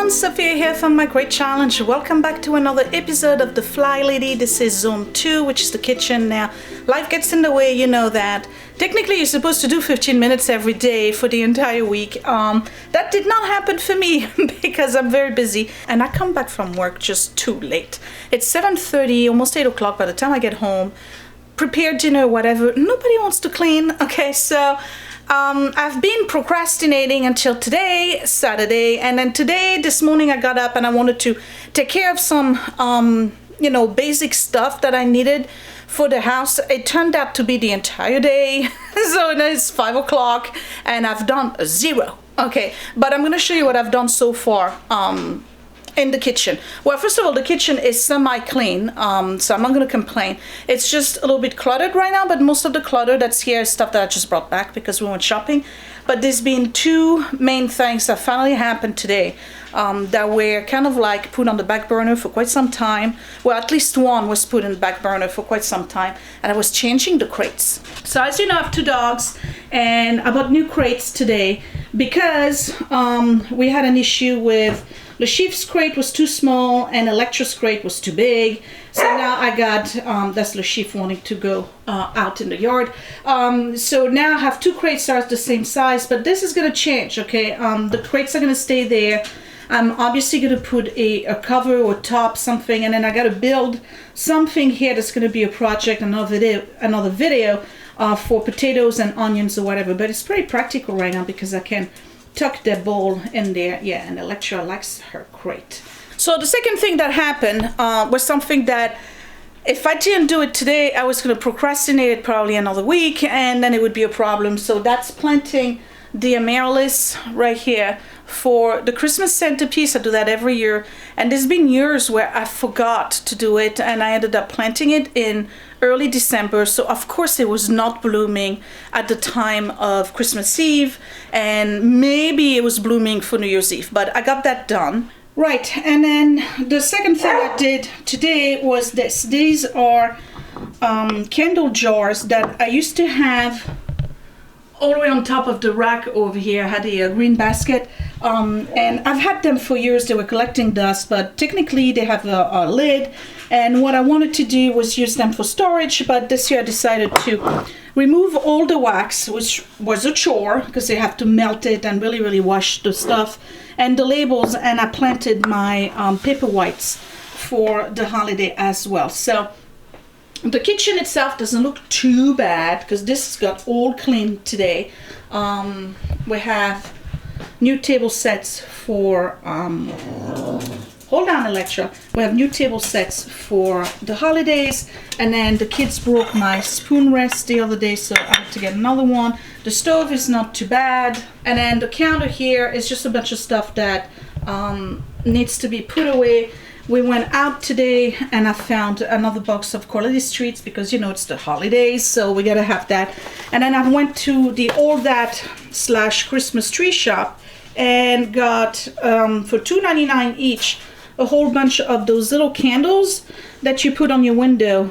everyone, Sophia here from My Great Challenge. Welcome back to another episode of the FlyLady. This is zone 2, which is the kitchen. Now, life gets in the way, you know that. Technically, you're supposed to do 15 minutes every day for the entire week. That did not happen for me because I'm very busy and I come back from work just too late. It's 7:30, almost 8 o'clock by the time I get home. Prepare dinner, whatever. Nobody wants to clean. Okay, so I've been procrastinating until today, Saturday, and then this morning I got up and I wanted to take care of some, basic stuff that I needed for the house. It turned out to be the entire day, so it's 5 o'clock and I've done 0. Okay, but I'm gonna show you what I've done so far in the kitchen. Well, first of all, the kitchen is semi-clean, so I'm not gonna complain. It's just a little bit cluttered right now, but most of the clutter that's here is stuff that I just brought back because we went shopping. But there's been two main things that finally happened today that were kind of like put on the back burner for quite some time. Well, at least one was put in the back burner for quite some time, and I was changing the crates. So as you know, I have 2 dogs, and I bought new crates today because we had an issue with Le Chiffre's crate was too small and Electra's crate was too big. So now I got, that's Le Chiffre wanting to go out in the yard. So now I have 2 crates that are the same size, but this is gonna change, okay? The crates are gonna stay there. I'm obviously gonna put a cover or top, something, and then I gotta build something here that's gonna be a project, another video for potatoes and onions or whatever. But it's pretty practical right now because I can tuck that bowl in there. Yeah, and Electra likes her crate. So the second thing that happened was something that if I didn't do it today, I was going to procrastinate it probably another week and then it would be a problem. So that's planting the amaryllis right here for the Christmas centerpiece. I do that every year, and there's been years where I forgot to do it and I ended up planting it in early December, so of course it was not blooming at the time of Christmas Eve, and maybe it was blooming for New Year's Eve, but I got that done. Right, and then the second thing I did today was this. These are candle jars that I used to have all the way on top of the rack over here. I had a green basket, and I've had them for years. They were collecting dust, but technically they have a lid, and what I wanted to do was use them for storage, but this year I decided to remove all the wax, which was a chore because they have to melt it and really wash the stuff, and the labels, and I planted my paper whites for the holiday as well. So the kitchen itself doesn't look too bad because this got all cleaned today. We have new table sets for hold on, Electra. We have new table sets for the holidays, and then the kids broke my spoon rest the other day, so I have to get another one. The stove is not too bad, and then the counter here is just a bunch of stuff that needs to be put away. We went out today and I found another box of quality streets because you know it's the holidays, so we gotta have that. And then I went to the All That / Christmas tree shop and got for $2.99 each a whole bunch of those little candles that you put on your window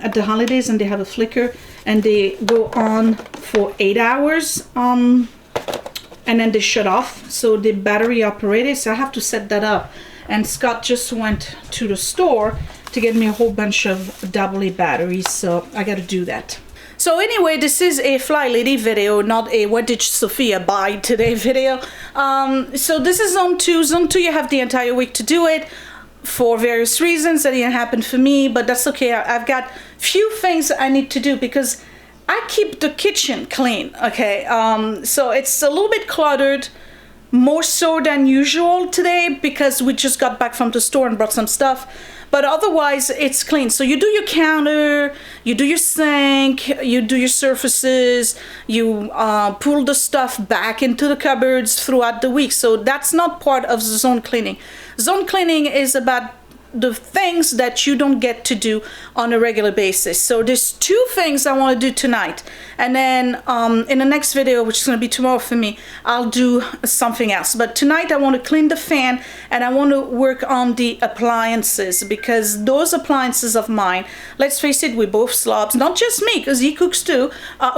at the holidays, and they have a flicker and they go on for 8 hours and then they shut off, so the battery operated. So I have to set that up. And Scott just went to the store to get me a whole bunch of AA batteries, so I gotta do that. So anyway, this is a FlyLady video, not a what did Sophia buy today video. So this is zone 2. Zone 2, you have the entire week to do it for various reasons. That didn't happen for me, but that's okay. I've got few things I need to do because I keep the kitchen clean, okay? So it's a little bit cluttered, more so than usual today because we just got back from the store and brought some stuff, but otherwise it's clean. So you do your counter, you do your sink, you do your surfaces, you pull the stuff back into the cupboards throughout the week. So that's not part of the zone cleaning. Zone cleaning is about the things that you don't get to do on a regular basis. So there's two things I want to do tonight, and then in the next video, which is going to be tomorrow for me, I'll do something else. But tonight I want to clean the fan, and I want to work on the appliances, because those appliances of mine, let's face it, we're both slobs. Not just me, because he cooks too.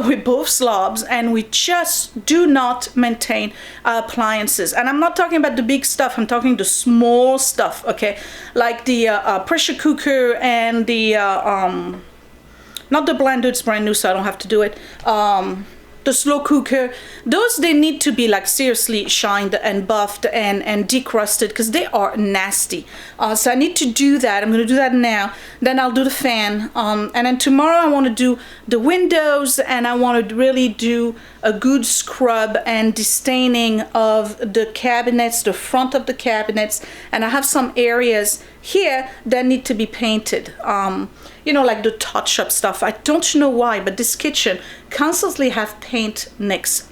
We're both slobs, and we just do not maintain our appliances. And I'm not talking about the big stuff, I'm talking the small stuff, okay? Like the pressure cooker and the not the blender, it's brand new so I don't have to do it, the slow cooker. Those, they need to be like seriously shined and buffed and decrusted, because they are nasty. So I need to do that. I'm going to do that now. Then I'll do the fan, and then tomorrow I want to do the windows, and I want to really do a good scrub and destaining of the cabinets, the front of the cabinets, and I have some areas here that need to be painted. You know, like the touch-up stuff. I don't know why, but this kitchen constantly have paint nicks.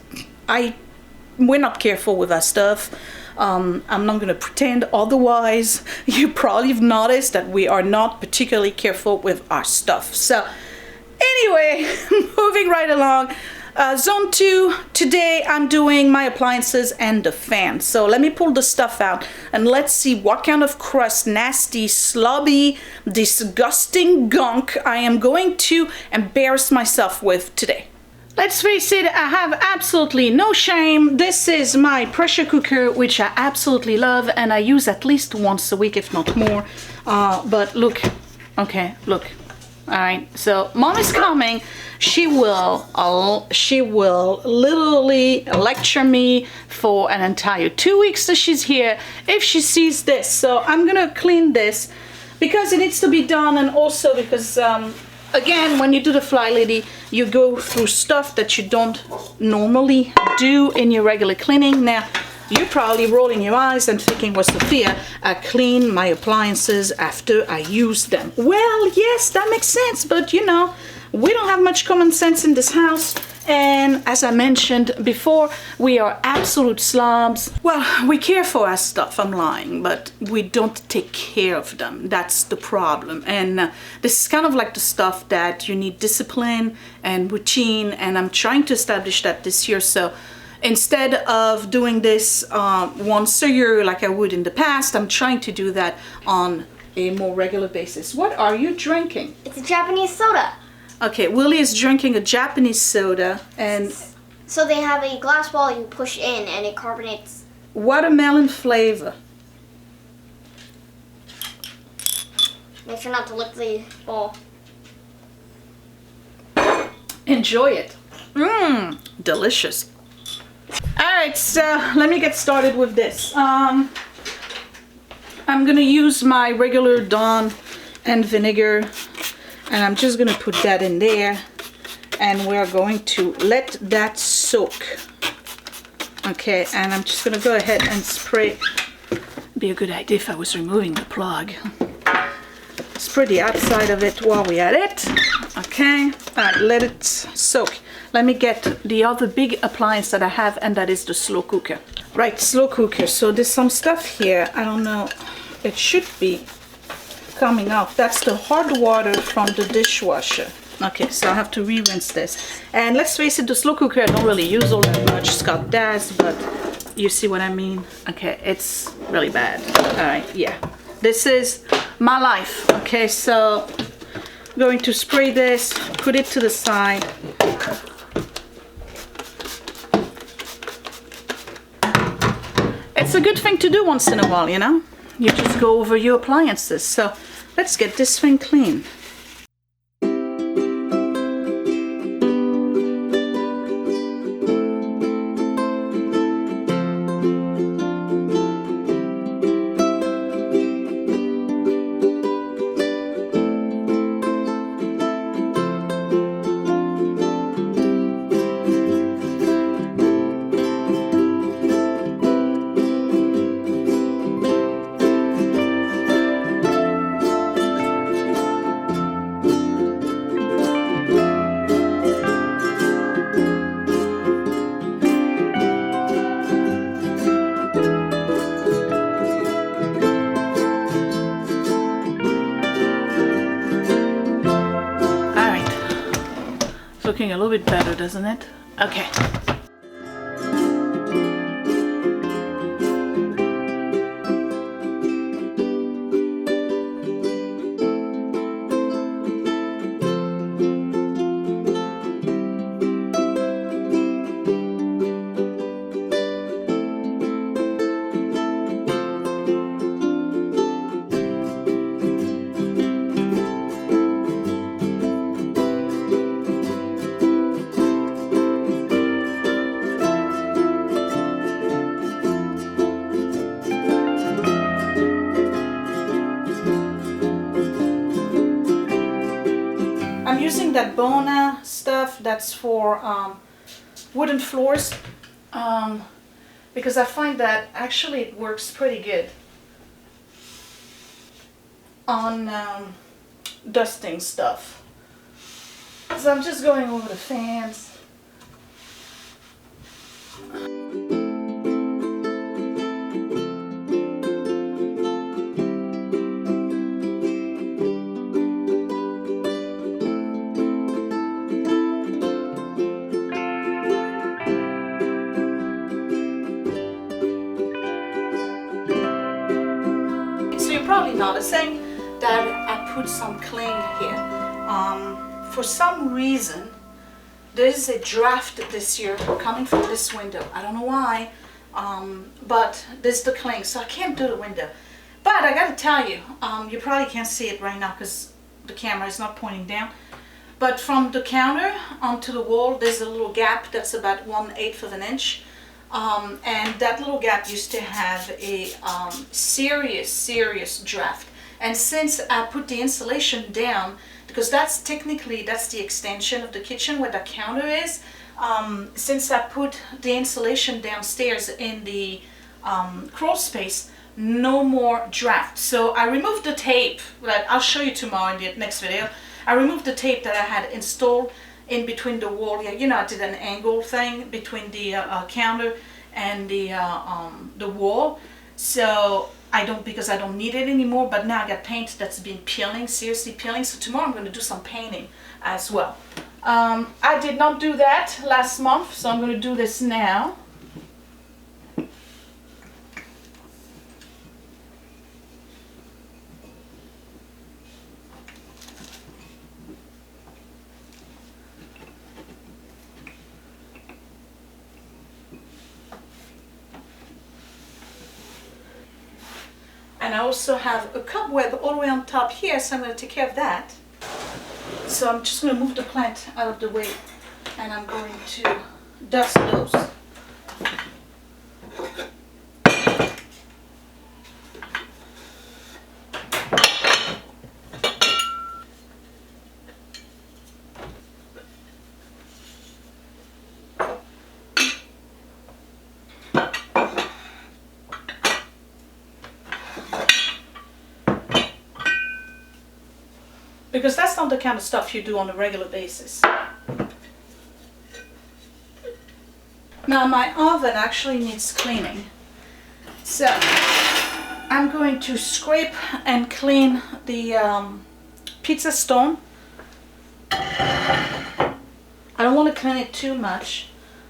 We're not careful with our stuff. I'm not gonna pretend otherwise. You probably have noticed that we are not particularly careful with our stuff. So anyway, moving right along. Zone 2, today I'm doing my appliances and the fan. So let me pull the stuff out and let's see what kind of crust, nasty, slobby, disgusting gunk I am going to embarrass myself with today. Let's face it, I have absolutely no shame. This is my pressure cooker, which I absolutely love, and I use at least once a week, if not more. But look, okay, look. All right, so mom is coming. She will literally lecture me for an entire 2 weeks that she's here if she sees this. So I'm gonna clean this because it needs to be done, and also because again, when you do the FlyLady, you go through stuff that you don't normally do in your regular cleaning. Now, you're probably rolling your eyes and thinking, well, Sophia, I clean my appliances after I use them. Well, yes, that makes sense, but you know, we don't have much common sense in this house. And as I mentioned before, we are absolute slobs. Well, we care for our stuff, I'm lying, but we don't take care of them. That's the problem. And this is kind of like the stuff that you need discipline and routine, and I'm trying to establish that this year. So instead of doing this once a year like I would in the past, I'm trying to do that on a more regular basis. What are you drinking? It's a Japanese soda. Okay, Willie is drinking a Japanese soda, and so they have a glass ball you push in and it carbonates. Watermelon flavor. Make sure not to lick the ball. Enjoy it. Mmm, delicious. Alright, so let me get started with this. I'm gonna use my regular Dawn and vinegar, and I'm just gonna put that in there, and we're going to let that soak. Okay, and I'm just gonna go ahead and spray. Be a good idea if I was removing the plug. Spray the outside of it while we're at it. Okay, alright, let it soak. Let me get the other big appliance that I have, and that is the slow cooker. Right, slow cooker. So there's some stuff here. I don't know. It should be coming off. That's the hard water from the dishwasher. Okay, so I have to re-rinse this. And let's face it, the slow cooker I don't really use all that much. Scott does, but you see what I mean? Okay, it's really bad. Alright, yeah. This is my life. Okay, so I'm going to spray this, put it to the side. It's a good thing to do once in a while, you know? You just go over your appliances. So let's get this thing clean. looking a little bit better, doesn't it? Okay. I'm using that Bona stuff that's for wooden floors because I find that actually it works pretty good on dusting stuff. So I'm just going over the fans. Probably noticing that I put some cling here. For some reason, there's a draft this year coming from this window. I don't know why, but there's the cling, so I can't do the window. But I gotta tell you, you probably can't see it right now because the camera is not pointing down. But from the counter onto the wall, there's a little gap that's about 1/8 of an inch. And that little gap used to have a serious draft. And since I put the insulation down, because that's the extension of the kitchen where the counter is, since I put the insulation downstairs in the crawl space, no more draft. So I removed the tape that I'll show you tomorrow in the next video. I removed the tape that I had installed in between the wall. Yeah, you know, I did an angle thing between the counter and the wall. So because I don't need it anymore. But now I got paint that's been peeling, seriously peeling. So tomorrow I'm going to do some painting as well. I did not do that last month, so I'm going to do this now. And I also have a cobweb all the way on top here, so I'm going to take care of that. So I'm just going to move the plant out of the way, and I'm going to dust those. Because that's not the kind of stuff you do on a regular basis. Now my oven actually needs cleaning. So I'm going to scrape and clean the pizza stone. I don't want to clean it too much.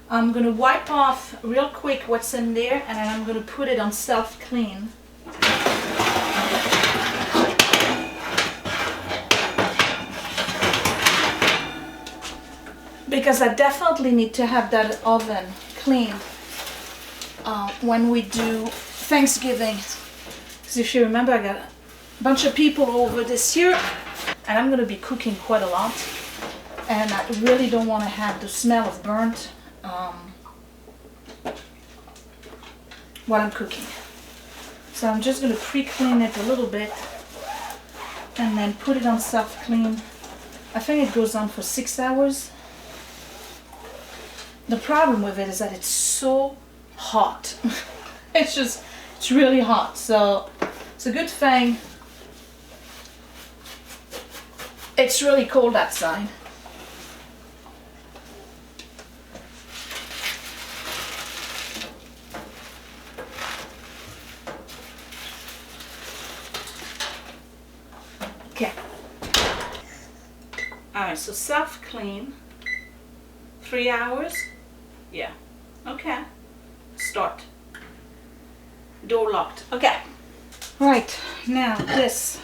I'm going to wipe off real quick what's in there, and then I'm going to put it on self-clean. Because I definitely need to have that oven cleaned when we do Thanksgiving. Because if you remember, I got a bunch of people over this year, and I'm going to be cooking quite a lot. And I really don't want to have the smell of burnt while I'm cooking. So I'm just going to pre-clean it a little bit and then put it on self-clean. I think it goes on for 6 hours. The problem with it is that it's so hot. It's really hot. So it's a good thing it's really cold outside. Okay. Alright, so self-clean. 3 hours? Yeah. Okay. Start. Door locked. Okay. Right, now this.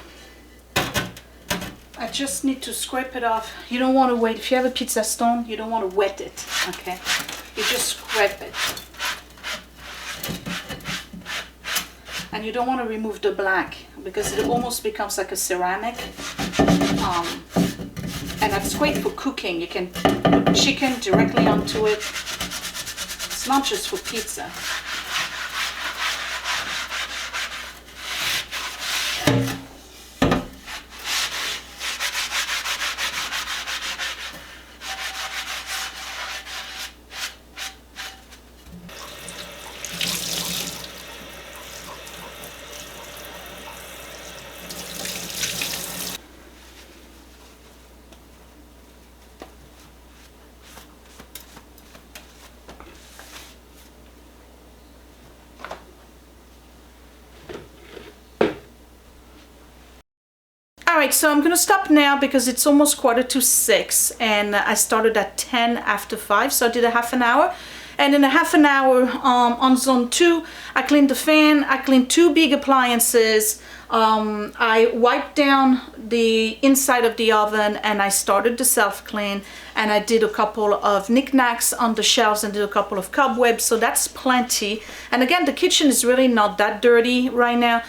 I just need to scrape it off. You don't want to wet. If you have a pizza stone, you don't want to wet it. Okay. You just scrape it. And you don't want to remove the black because it almost becomes like a ceramic. And that's great for cooking. You can put chicken directly onto it. It's not just for pizza. Alright, so I'm gonna stop now because it's almost 5:45 and I started at 10 after 5, so I did a half an hour. And in a half an hour on zone 2, I cleaned the fan, I cleaned 2 big appliances, I wiped down the inside of the oven and I started the self-clean, and I did a couple of knickknacks on the shelves and did a couple of cobwebs, so that's plenty. And again, the kitchen is really not that dirty right now.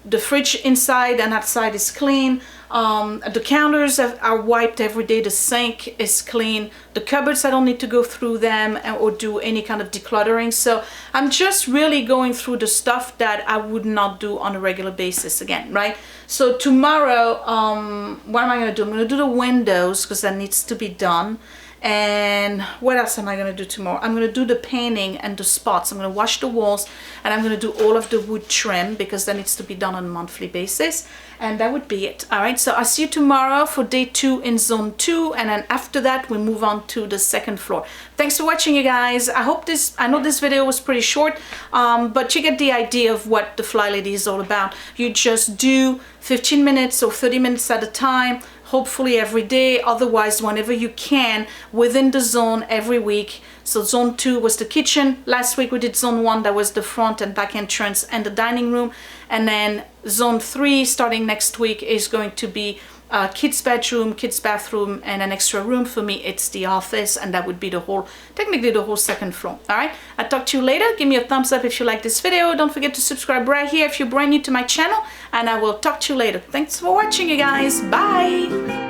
The fridge inside and outside is clean. The counters are wiped every day. The sink is clean. The cupboards, I don't need to go through them or do any kind of decluttering. So I'm just really going through the stuff that I would not do on a regular basis again, right? So tomorrow, what am I going to do? I'm going to do the windows because that needs to be done. And what else am I going to do tomorrow? I'm going to do the painting and the spots. I'm going to wash the walls, and I'm going to do all of the wood trim because that needs to be done on a monthly basis. And that would be it. All right, so I'll see you tomorrow for day 2 in zone 2, and then after that we move on to the 2nd floor. Thanks for watching, you guys. I know this video was pretty short, but you get the idea of what the FlyLady is all about. You just do 15 minutes or 30 minutes at a time, hopefully every day, otherwise whenever you can within the zone every week. So zone 2 was the kitchen. Last week we did zone 1, that was the front and back entrance and the dining room. And then zone 3 starting next week is going to be kids bedroom, kids bathroom, and an extra room. For me it's the office, and that would be the whole, technically the whole 2nd floor. All right, I'll talk to you later. Give me a thumbs up if you like this video. Don't forget to subscribe right here if you're brand new to my channel, and I will talk to you later. Thanks for watching, you guys. Bye.